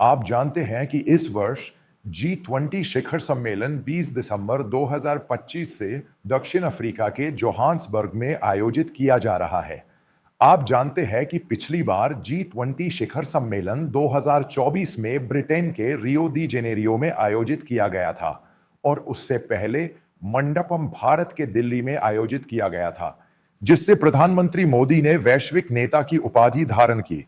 आप जानते हैं कि इस वर्ष G20 शिखर सम्मेलन 20 दिसंबर 2025 से दक्षिण अफ्रीका के जोहान्सबर्ग में आयोजित किया जा रहा है। आप जानते हैं कि पिछली बार G20 शिखर सम्मेलन 2024 में ब्रिटेन के रियो दी जेनेरियो में आयोजित किया गया था और उससे पहले मंडपम भारत के दिल्ली में आयोजित किया गया था, जिससे प्रधानमंत्री मोदी ने वैश्विक नेता की उपाधि धारण की।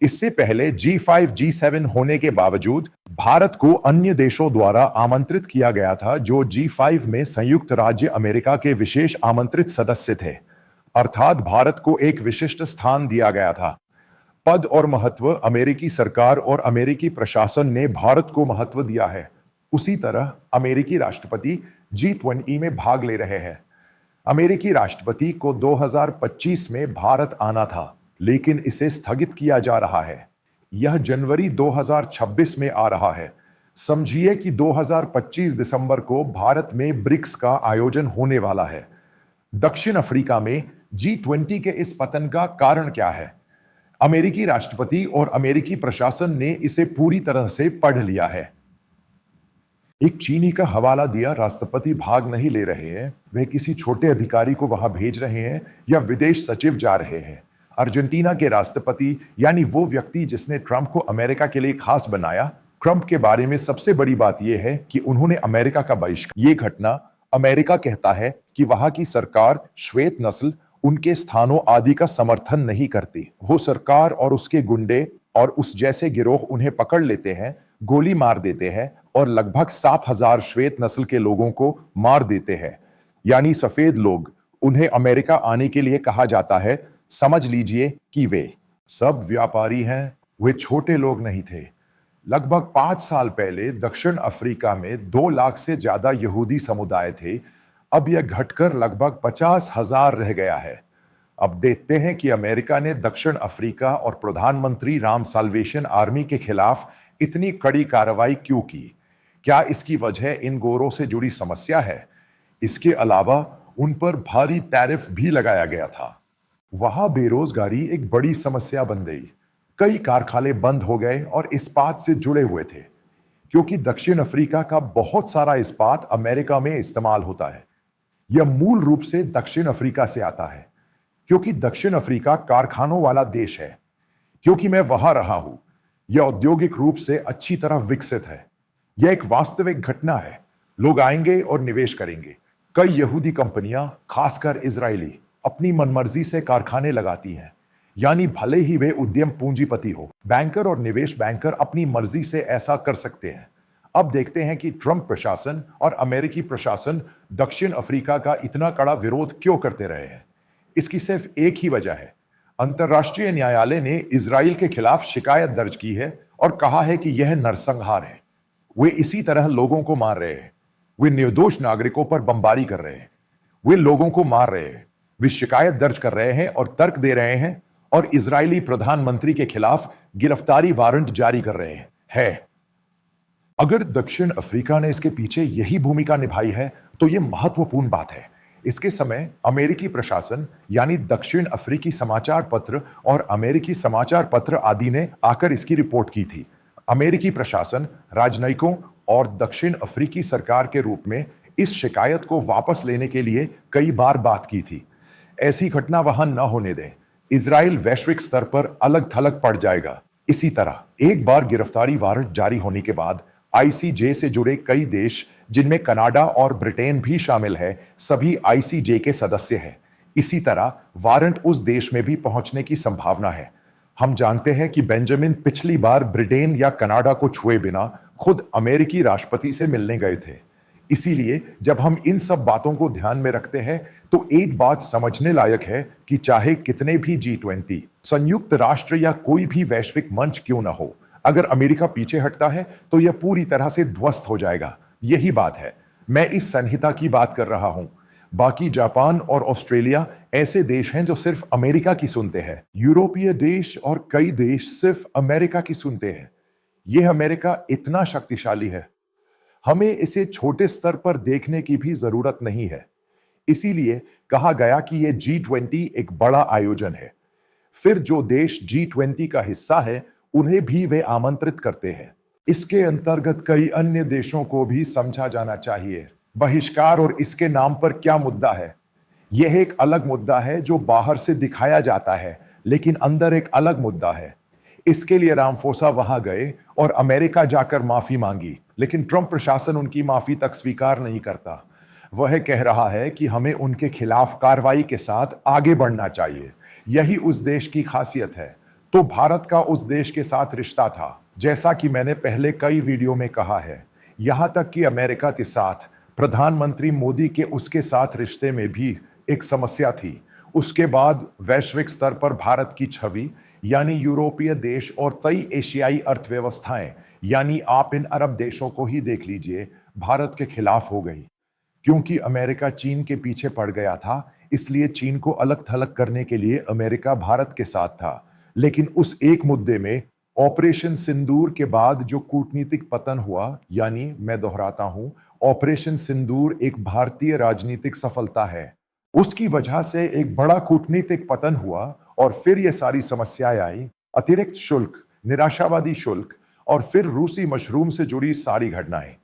इससे पहले G5 G7 होने के बावजूद भारत को अन्य देशों द्वारा आमंत्रित किया गया था, जो G5 में संयुक्त राज्य अमेरिका के विशेष आमंत्रित सदस्य थे। अर्थात भारत को एक विशिष्ट स्थान दिया गया था। पद और महत्व अमेरिकी सरकार और अमेरिकी प्रशासन ने भारत को महत्व दिया है। उसी तरह अमेरिकी राष्ट्रपति G20 में भाग ले रहे हैं। अमेरिकी राष्ट्रपति को 2025 में भारत आना था, लेकिन इसे स्थगित किया जा रहा है। यह जनवरी 2026 में आ रहा है। समझिए कि 2025 दिसंबर को भारत में ब्रिक्स का आयोजन होने वाला है। दक्षिण अफ्रीका में G20 के इस पतन का कारण क्या है? अमेरिकी राष्ट्रपति और अमेरिकी प्रशासन ने इसे पूरी तरह से पढ़ लिया है। एक चीनी का हवाला दिया राष्ट्रपति भाग नहीं ले रहे हैं, वे किसी छोटे अधिकारी को वहां भेज रहे हैं या विदेश सचिव जा रहे हैं। अर्जेंटीना के राष्ट्रपति यानी वो व्यक्ति जिसने ट्रंप को अमेरिका के लिए खास बनाया, ट्रंप के बारे में सबसे बड़ी बात यह है कि उन्होंने अमेरिका का बहिष्कार। ये घटना अमेरिका कहता है कि वहां की सरकार श्वेत नस्ल, उनके स्थानों आदि का समर्थन नहीं करती। वो सरकार और उसके गुंडे और उस जैसे गिरोह उन्हें पकड़ लेते हैं, गोली मार देते हैं और लगभग 7,000 श्वेत नस्ल के लोगों को मार देते हैं, यानी सफेद लोग। उन्हें अमेरिका आने के लिए कहा जाता है। समझ लीजिए कि वे सब व्यापारी हैं, वे छोटे लोग नहीं थे। लगभग 5 साल पहले दक्षिण अफ्रीका में 2 लाख से ज्यादा यहूदी समुदाय थे। अब यह घटकर लगभग 50,000 रह गया है। अब देखते हैं कि अमेरिका ने दक्षिण अफ्रीका और प्रधानमंत्री राम साल्वेशन आर्मी के खिलाफ इतनी कड़ी कार्रवाई क्यों की। क्या इसकी वजह इन गोरों से जुड़ी समस्या है? इसके अलावा उन पर भारी टैरिफ भी लगाया गया था। वहां बेरोजगारी एक बड़ी समस्या बन गई। कई कारखाने बंद हो गए और इस्पात से जुड़े हुए थे, क्योंकि दक्षिण अफ्रीका का बहुत सारा इस्पात अमेरिका में इस्तेमाल होता है। यह मूल रूप से दक्षिण अफ्रीका से आता है, क्योंकि दक्षिण अफ्रीका कारखानों वाला देश है। क्योंकि मैं वहां रहा हूं, यह औद्योगिक रूप से अच्छी तरह विकसित है। यह एक वास्तविक घटना है। लोग आएंगे और निवेश करेंगे। कई यहूदी कंपनियां, खासकर इजरायली, अपनी मनमर्जी से कारखाने लगाती हैं, यानी भले ही वे उद्यम पूंजीपति हो। बैंकर और निवेश बैंकर अपनी मर्जी से ऐसा कर सकते हैं। अब देखते हैं कि ट्रंप प्रशासन और अमेरिकी प्रशासन दक्षिण अफ्रीका का इतना कड़ा विरोध क्यों करते रहे हैं। इसकी सिर्फ एक ही वजह है। अंतर्राष्ट्रीय न्यायालय ने इजराइल के खिलाफ शिकायत दर्ज की है और कहा है कि यह नरसंहार है। वे इसी तरह लोगों को मार रहे हैं। वे निर्दोष नागरिकों पर बमबारी कर रहे हैं। वे लोगों को मार रहे हैं। वे शिकायत दर्ज कर रहे हैं और तर्क दे रहे हैं और इजरायली प्रधानमंत्री के खिलाफ गिरफ्तारी वारंट जारी कर रहे हैं। अगर दक्षिण अफ्रीका ने इसके पीछे यही भूमिका निभाई है तो यह महत्वपूर्ण बात है। इसके समय अमेरिकी प्रशासन यानी दक्षिण अफ्रीकी समाचार पत्र और अमेरिकी समाचार पत्र आदि ने आकर इसकी रिपोर्ट की थी। अमेरिकी प्रशासन, राजनयिकों और दक्षिण अफ्रीकी सरकार के रूप में इस शिकायत को वापस लेने के लिए कई बार बात की थी। ऐसी घटना वहां न होने दें। इजराइल वैश्विक स्तर पर अलग थलग पड़ जाएगा। इसी तरह एक बार गिरफ्तारी वारंट जारी होने के बाद ICJ से जुड़े कई देश, जिनमें कनाडा और ब्रिटेन भी शामिल है, सभी ICJ के सदस्य हैं। इसी तरह वारंट उस देश में भी पहुंचने की संभावना है। हम जानते हैं कि बेंजामिन पिछली बार ब्रिटेन या कनाडा को छुए बिना खुद अमेरिकी राष्ट्रपति से मिलने गए थे। इसीलिए जब हम इन सब बातों को ध्यान में रखते हैं तो एक बात समझने लायक है कि चाहे कितने भी G20, संयुक्त राष्ट्र या कोई भी वैश्विक मंच क्यों ना हो, अगर अमेरिका पीछे हटता है तो यह पूरी तरह से ध्वस्त हो जाएगा। यही बात है। मैं इस संहिता की बात कर रहा हूं। बाकी जापान और ऑस्ट्रेलिया ऐसे देश हैं जो सिर्फ अमेरिका की सुनते हैं। यूरोपीय देश और कई देश सिर्फ अमेरिका की सुनते हैं। यह अमेरिका इतना शक्तिशाली है। हमें इसे छोटे स्तर पर देखने की भी जरूरत नहीं है। इसीलिए कहा गया कि यह G20 एक बड़ा आयोजन है। फिर जो देश G20 का हिस्सा है उन्हें भी वे आमंत्रित करते हैं। इसके अंतर्गत कई अन्य देशों को भी समझा जाना चाहिए। बहिष्कार और इसके नाम पर क्या मुद्दा है? यह एक अलग मुद्दा है जो बाहर से दिखाया जाता है, लेकिन अंदर एक अलग मुद्दा है। इसके लिए रामफोसा वहां गए और अमेरिका जाकर माफी मांगी, लेकिन ट्रंप प्रशासन उनकी माफी तक स्वीकार नहीं करता। वह कह रहा है कि हमें उनके खिलाफ कार्रवाई के साथ आगे बढ़ना चाहिए। यही उस देश की खासियत है। तो भारत का उस देश के साथ रिश्ता था, जैसा कि मैंने पहले कई वीडियो में कहा है। यहां तक कि अमेरिका के साथ प्रधानमंत्री मोदी के उसके साथ रिश्ते में भी एक समस्या थी। उसके बाद वैश्विक स्तर पर भारत की छवि, यानी यूरोपीय देश और कई एशियाई अर्थव्यवस्थाएं, यानी आप इन अरब देशों को ही देख लीजिए, भारत के खिलाफ हो गई। क्योंकि अमेरिका चीन के पीछे पड़ गया था, इसलिए चीन को अलग थलग करने के लिए अमेरिका भारत के साथ था। लेकिन उस एक मुद्दे में ऑपरेशन सिंदूर के बाद जो कूटनीतिक पतन हुआ, यानी मैं दोहराता हूं, ऑपरेशन सिंदूर एक भारतीय राजनीतिक सफलता है। उसकी वजह से एक बड़ा कूटनीतिक पतन हुआ और फिर ये सारी समस्याएं आई, अतिरिक्त शुल्क, निराशावादी शुल्क और फिर रूसी मशरूम से जुड़ी सारी घटनाएं।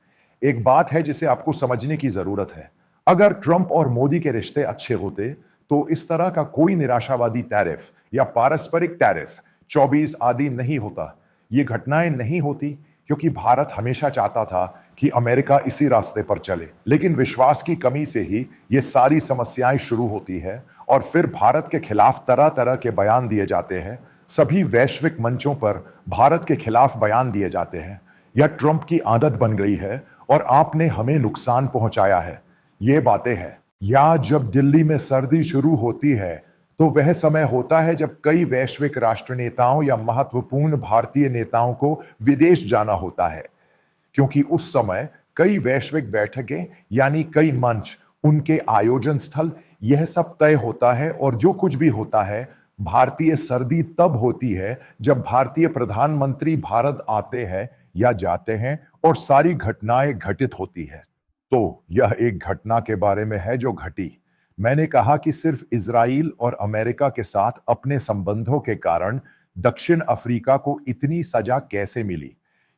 एक बात है जिसे आपको समझने की जरूरत है। अगर ट्रंप और मोदी के रिश्ते अच्छे होते तो इस तरह का कोई निराशावादी टैरिफ या पारस्परिक टैरिफ 24 आदि नहीं होता। ये घटनाएं नहीं होती क्योंकि भारत हमेशा चाहता था कि अमेरिका इसी रास्ते पर चले। लेकिन विश्वास की कमी से ही ये सारी समस्याएं शुरू होती है और फिर भारत के खिलाफ तरह तरह के बयान दिए जाते हैं। सभी वैश्विक मंचों पर भारत के खिलाफ बयान दिए जाते हैं। यह ट्रंप की आदत बन गई है और आपने हमें नुकसान पहुंचाया है, ये बातें हैं। या जब दिल्ली में सर्दी शुरू होती है तो वह समय होता है जब कई वैश्विक राष्ट्र नेताओं या महत्वपूर्ण भारतीय नेताओं को विदेश जाना होता है, क्योंकि उस समय कई वैश्विक बैठकें, यानी कई मंच, उनके आयोजन स्थल, यह सब तय होता है। और जो कुछ भी होता है, भारतीय सर्दी तब होती है जब भारतीय प्रधानमंत्री भारत आते हैं या जाते हैं और सारी घटनाएं घटित होती है। तो यह एक घटना के बारे में है जो घटी। मैंने कहा कि सिर्फ इजराइल और अमेरिका के साथ अपने संबंधों के कारण दक्षिण अफ्रीका को इतनी सजा कैसे मिली।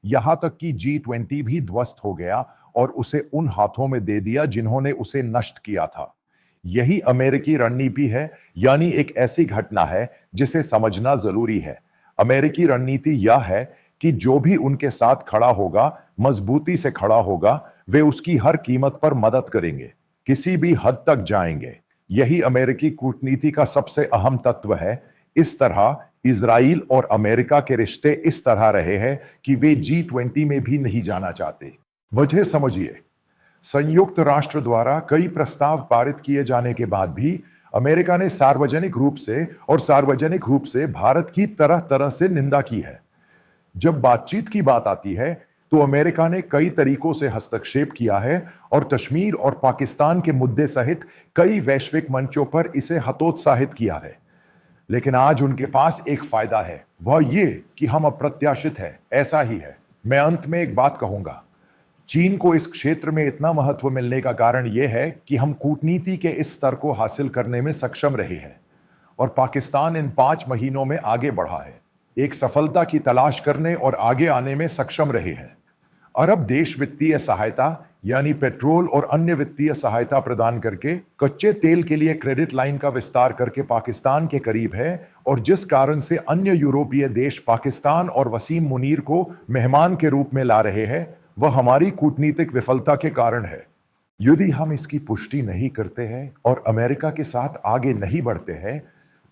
यहां तक कि G20 भी ध्वस्त हो गया और उसे उन हाथों में दे दिया जिन्होंने उसे नष्ट किया था। यही अमेरिकी रणनीति है, यानी एक ऐसी घटना है जिसे समझना जरूरी है। अमेरिकी रणनीति यह है कि जो भी उनके साथ खड़ा होगा, मजबूती से खड़ा होगा, वे उसकी हर कीमत पर मदद करेंगे, किसी भी हद तक जाएंगे। यही अमेरिकी कूटनीति का सबसे अहम तत्व है। इस तरह इजराइल और अमेरिका के रिश्ते इस तरह रहे हैं कि वे G20 में भी नहीं जाना चाहते। वजह समझिए, संयुक्त राष्ट्र द्वारा कई प्रस्ताव पारित किए जाने के बाद भी अमेरिका ने सार्वजनिक रूप से भारत की तरह तरह से निंदा की है। जब बातचीत की बात आती है तो अमेरिका ने कई तरीकों से हस्तक्षेप किया है और कश्मीर और पाकिस्तान के मुद्दे सहित कई वैश्विक मंचों पर इसे हतोत्साहित किया है। लेकिन आज उनके पास एक फायदा है, वह ये कि हम अप्रत्याशित हैं। ऐसा ही है। मैं अंत में एक बात कहूंगा, चीन को इस क्षेत्र में इतना महत्व मिलने का कारण यह है कि हम कूटनीति के इस स्तर को हासिल करने में सक्षम रहे हैं और पाकिस्तान इन 5 महीनों में आगे बढ़ा है, एक सफलता की तलाश करने और आगे आने में सक्षम रहे हैं। अरब देश वित्तीय सहायता, यानी पेट्रोल और अन्य वित्तीय सहायता प्रदान करके कच्चे तेल के लिए क्रेडिट लाइन का विस्तार करके पाकिस्तान के करीब है, और जिस कारण से अन्य यूरोपीय देश पाकिस्तान और वसीम मुनीर को मेहमान के रूप में ला रहे हैं, वह हमारी कूटनीतिक विफलता के कारण है। यदि हम इसकी पुष्टि नहीं करते हैं और अमेरिका के साथ आगे नहीं बढ़ते हैं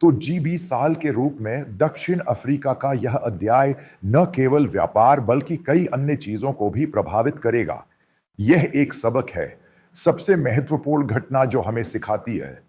तो G20 साल के रूप में दक्षिण अफ्रीका का यह अध्याय न केवल व्यापार बल्कि कई अन्य चीजों को भी प्रभावित करेगा। यह एक सबक है। सबसे महत्वपूर्ण घटना जो हमें सिखाती है